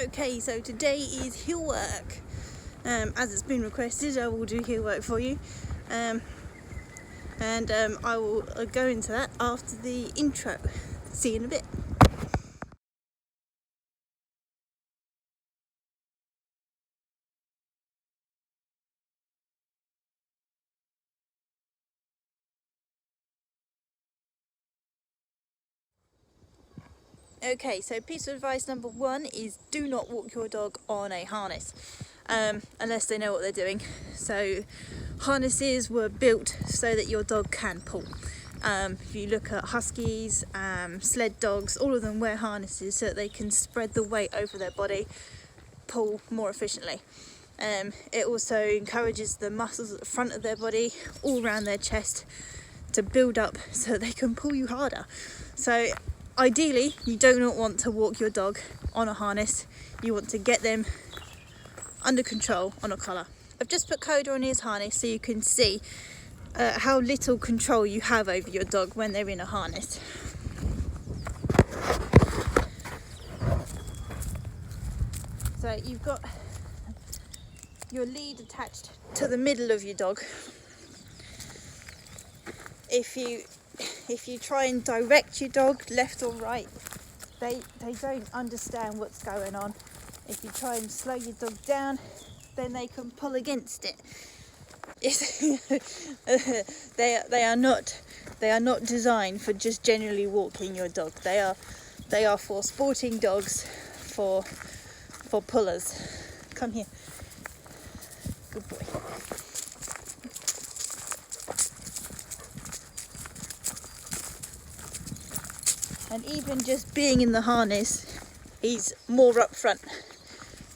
Okay, so today is heel work. As it's been requested, I will do heel work for you. I will go into that after the intro. See you in a bit. Okay, so piece of advice number one is do not walk your dog on a harness unless they know what they're doing. So harnesses were built so that your dog can pull. If you look at huskies, sled dogs, all of them wear harnesses so that they can spread the weight over their body, pull more efficiently. It also encourages the muscles at the front of their body, all around their chest, to build up so that they can pull you harder. So ideally, you do not want to walk your dog on a harness. You want to get them under control on a collar. I've just put Coda on his harness so you can see how little control you have over your dog when they're in a harness. So you've got your lead attached to the middle of your dog. If you try and direct your dog left or right, they don't understand what's going on. If you try and slow your dog down, then they can pull against it. They are not designed for just generally walking your dog. They are for sporting dogs, for pullers. Come here, good boy. And even just being in the harness, he's more up front.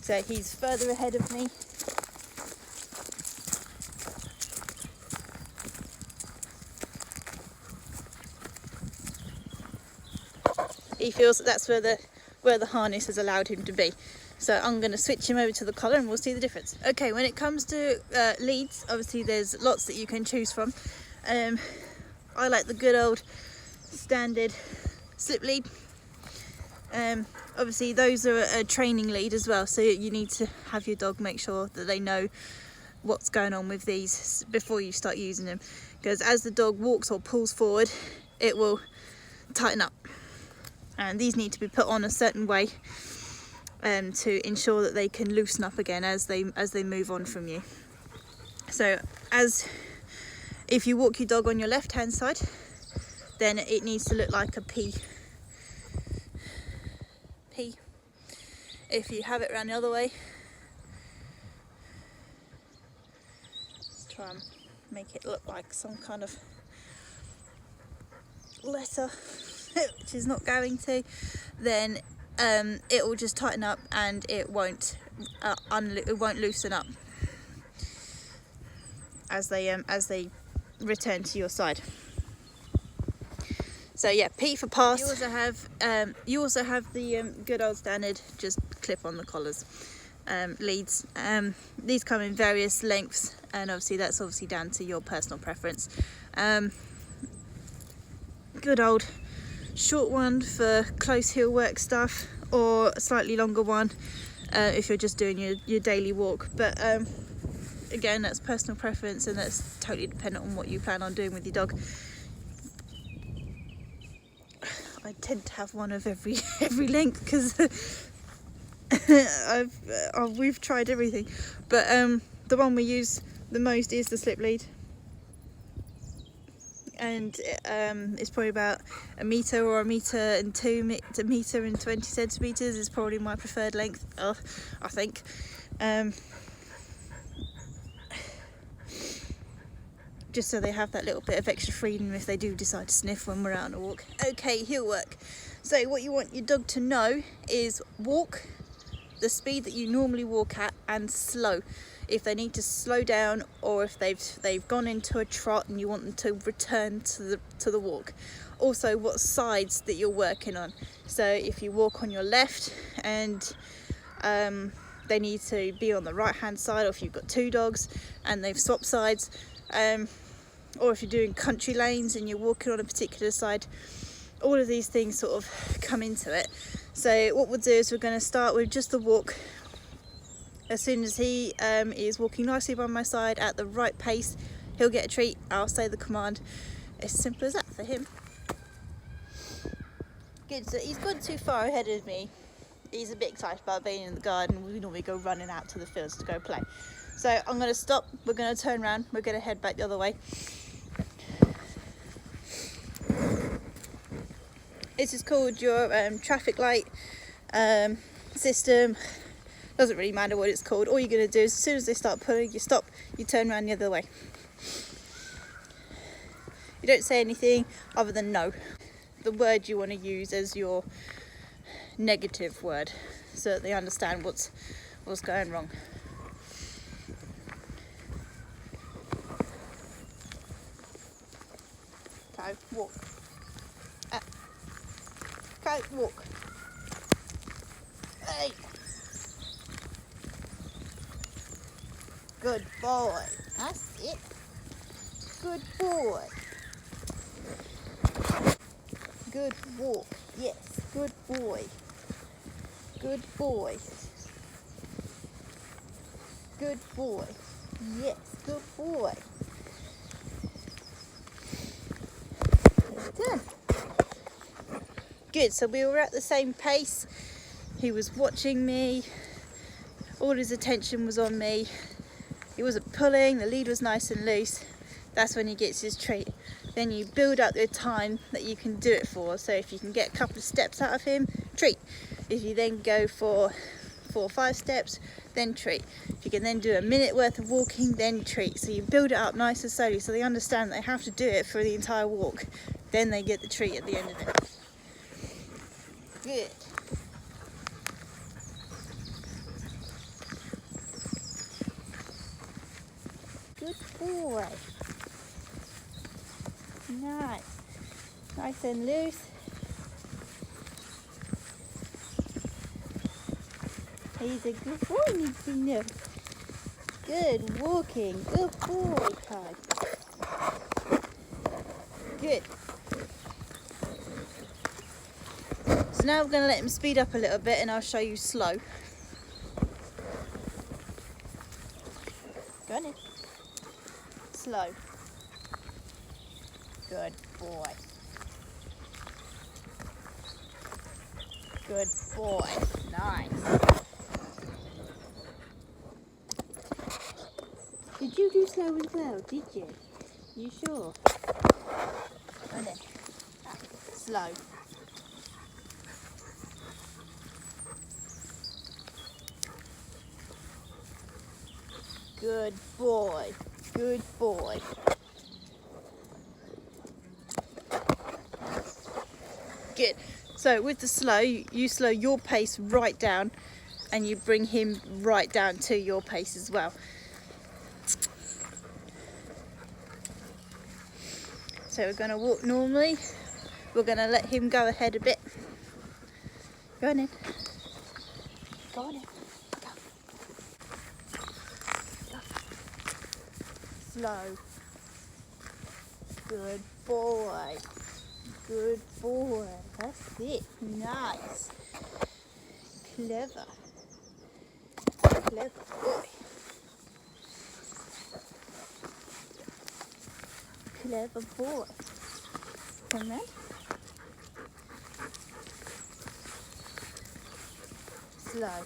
So he's further ahead of me. He feels that that's where the harness has allowed him to be. So I'm going to switch him over to the collar and we'll see the difference. Okay, when it comes to leads, obviously there's lots that you can choose from. I like the good old standard slip lead. Obviously those are a training lead as well, so you need to have your dog make sure that they know what's going on with these before you start using them, because as the dog walks or pulls forward, it will tighten up, and these need to be put on a certain way to ensure that they can loosen up again as they move on from you. So if you walk your dog on your left hand side, then it needs to look like a P. If you have it around the other way, let's try and make it look like some kind of letter, which is not going to, then it will just tighten up and it won't loosen up as they return to your side. So yeah, P for pass. You also have the good old standard just clip on the collars leads. These come in various lengths, and obviously that's down to your personal preference. Good old short one for close heel work stuff, or a slightly longer one if you're just doing your daily walk. But again, that's personal preference, and that's totally dependent on what you plan on doing with your dog. I tend to have one of every length because we've tried everything, but the one we use the most is the slip lead, and it's probably about a metre or a metre and 20 centimetres is probably my preferred length, I think. Just so they have that little bit of extra freedom if they do decide to sniff when we're out on a walk. Okay, heel work. So what you want your dog to know is walk the speed that you normally walk at, and slow. If they need to slow down, or if they've gone into a trot and you want them to return to the walk. Also, what sides that you're working on. So if you walk on your left and they need to be on the right hand side, or if you've got two dogs and they've swapped sides, or if you're doing country lanes and you're walking on a particular side, all of these things sort of come into it. So what we'll do is we're going to start with just the walk. As soon as he is walking nicely by my side at the right pace, he'll get a treat. I'll say the command. It's simple as that for him. Good, so he's gone too far ahead of me. He's a bit excited about being in the garden. We normally go running out to the fields to go play. So I'm going to stop, we're going to turn around, we're going to head back the other way. This is called your traffic light system. Doesn't really matter what it's called. All you're going to do is as soon as they start pulling, you stop, you turn around the other way. You don't say anything other than no. The word you want to use as your negative word so that they understand what's going wrong. Okay, walk. Okay, walk. Hey. Good boy. That's it. Good boy. Good walk. Yes. Good boy. Good boy. Good boy. Yes. Good boy. Done. Good. So we were at the same pace. He was watching me. All his attention was on me. He wasn't pulling. The lead was nice and loose. That's when he gets his treat. Then you build up the time that you can do it for. So if you can get a couple of steps out of him, treat. If you then go for 4 or 5 steps, then treat. If you can then do a minute worth of walking, then treat. So you build it up nice and slowly so they understand they have to do it for the entire walk. Then they get the treat at the end of it. Good. Good boy. Nice. Nice and loose. He's a good boy, Nino. Good walking. Good boy, Todd. Good. So now we're going to let him speed up a little bit and I'll show you slow. Go on in. Slow. Good boy. Good boy. Nice. Did you do slow as well, did you? You sure? And then, slow. Good boy. Good boy. Good. So with the slow, you slow your pace right down and you bring him right down to your pace as well. So we're going to walk normally. We're going to let him go ahead a bit. Go on in. Go on in. Go. Go. Slow. Good boy. Good boy. That's it. Nice. Clever. Clever boy. Clever boy. Come on. Slow.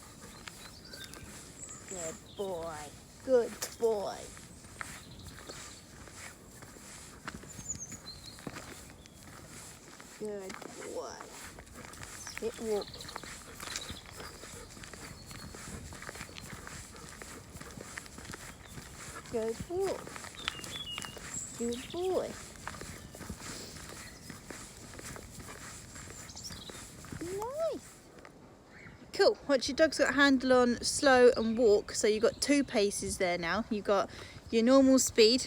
Good boy. Good boy. Good boy. Sit walk. Good walk. Good boy. Nice. Cool. Once your dog's got a handle on slow and walk, so you've got 2 paces there now. You've got your normal speed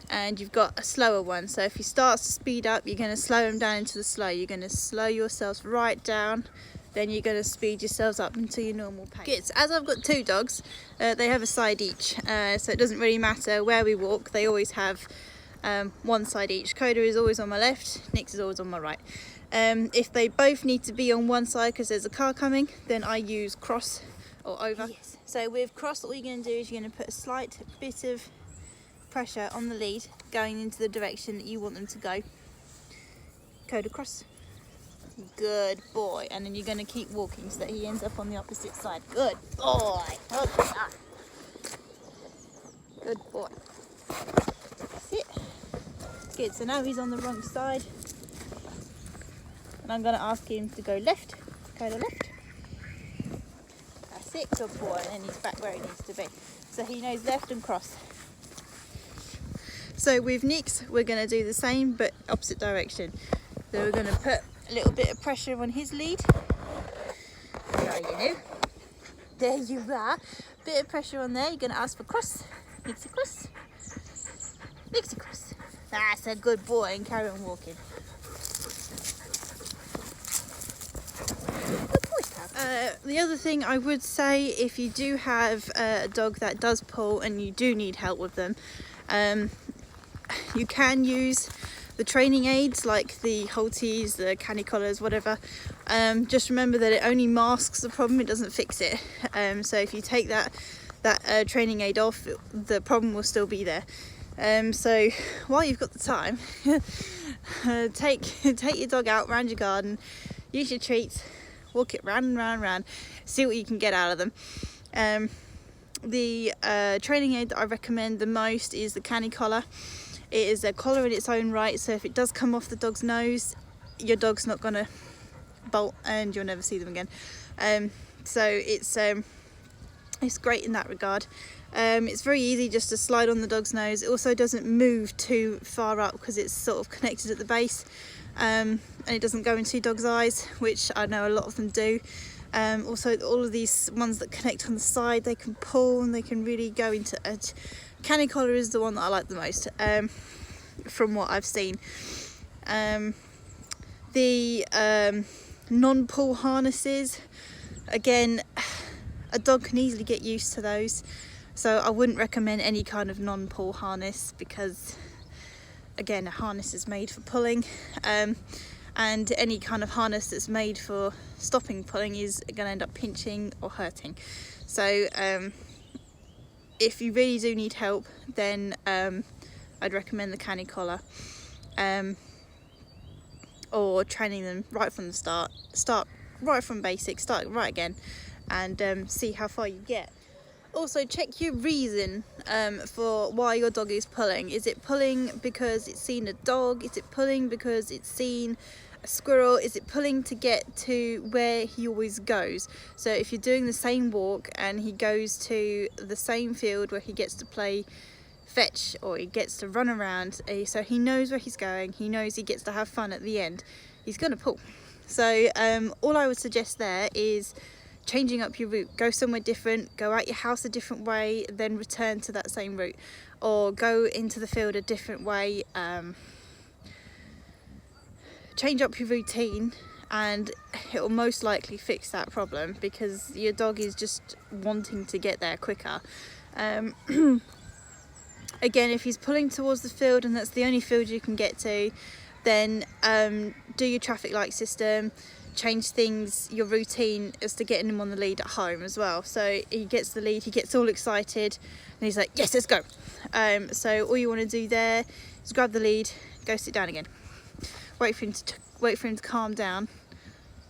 and you've got a slower one. So if he starts to speed up, you're going to slow him down into the slow. You're going to slow yourselves right down. Then you're going to speed yourselves up into your normal pace. Good. So as I've got 2 dogs, they have a side each. So it doesn't really matter where we walk. They always have one side each. Coda is always on my left. Nix is always on my right. If they both need to be on one side because there's a car coming, then I use cross or over. Yes. So with cross, all you're going to do is you're going to put a slight bit of pressure on the lead going into the direction that you want them to go. Code across. Good boy. And then you're going to keep walking so that he ends up on the opposite side. Good boy. Good boy. That's it. Good. So now he's on the wrong side. And I'm going to ask him to go left. Go to left. That's it. Good boy. And then he's back where he needs to be. So he knows left and cross. So with Nix, we're going to do the same but opposite direction. So we're going to put a little bit of pressure on his lead. There you are. Bit of pressure on there. You're going to ask for cross. Nix across. Nix across. That's a good boy, and carry on walking. Good boy, the other thing I would say, if you do have a dog that does pull and you do need help with them, you can use the training aids like the Halties, the canny collars, whatever. Just remember that it only masks the problem, it doesn't fix it. So if you take that training aid off, the problem will still be there. So while you've got the time, take your dog out around your garden, use your treats, walk it round and round and round, see what you can get out of them. The training aid that I recommend the most is the canny collar. It is a collar in its own right, so if it does come off the dog's nose, your dog's not going to bolt and you'll never see them again. So it's great in that regard. It's very easy just to slide on the dog's nose. It also doesn't move too far up because it's sort of connected at the base, and it doesn't go into your dog's eyes, which I know a lot of them do. Also, all of these ones that connect on the side, they can pull and they can really go into a canny collar is the one that I like the most, from what I've seen. The non-pull harnesses, again, a dog can easily get used to those, so I wouldn't recommend any kind of non-pull harness because, again, a harness is made for pulling, and any kind of harness that's made for stopping pulling is going to end up pinching or hurting. So if you really do need help, then I'd recommend the canny collar, or training them right from the start right from basics, start right again, and see how far you get. Also, check your reason for why your dog is pulling. Is it pulling because it's seen a dog? Is it pulling because it's seen a squirrel? Is it pulling to get to where he always goes? So if you're doing the same walk and he goes to the same field where he gets to play fetch or he gets to run around, so he knows where he's going, he knows he gets to have fun at the end, he's going to pull. So all I would suggest there is changing up your route. Go somewhere different, go out your house a different way, then return to that same route, or go into the field a different way. Change up your routine and it will most likely fix that problem, because your dog is just wanting to get there quicker. Again, if he's pulling towards the field and that's the only field you can get to, then do your traffic light system, change things, your routine as to getting him on the lead at home as well. So he gets the lead, he gets all excited and he's like, yes, let's go. So all you want to do there is grab the lead, go sit down again, wait for him to calm down,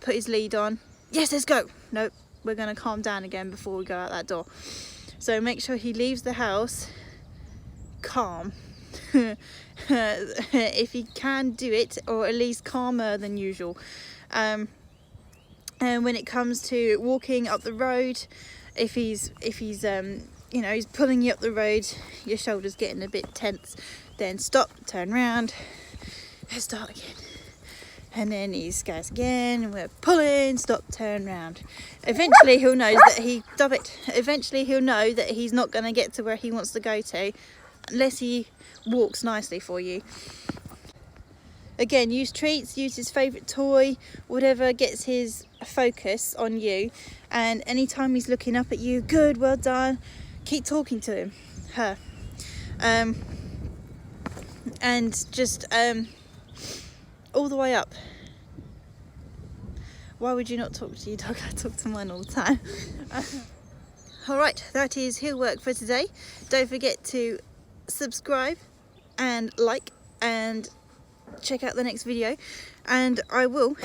put his lead on, yes, let's go. Nope, we're going to calm down again before we go out that door. So make sure he leaves the house calm. If he can do it, or at least calmer than usual. And when it comes to walking up the road, if he's you know, he's pulling you up the road, your shoulder's getting a bit tense, then stop, turn around, and start again. And then he goes again, and we're pulling, stop, turn round. Eventually he'll know that he's not going to get to where he wants to go to unless he walks nicely for you. Again, use treats, use his favourite toy, whatever gets his focus on you. And anytime he's looking up at you, good, well done, keep talking to him, her. And just all the way up, Why would you not talk to your dog? I talk to mine all the time. Alright, that is Heelwork for today. Don't forget to subscribe and like and check out the next video, and I will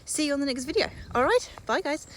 see you on the next video. Alright, bye guys.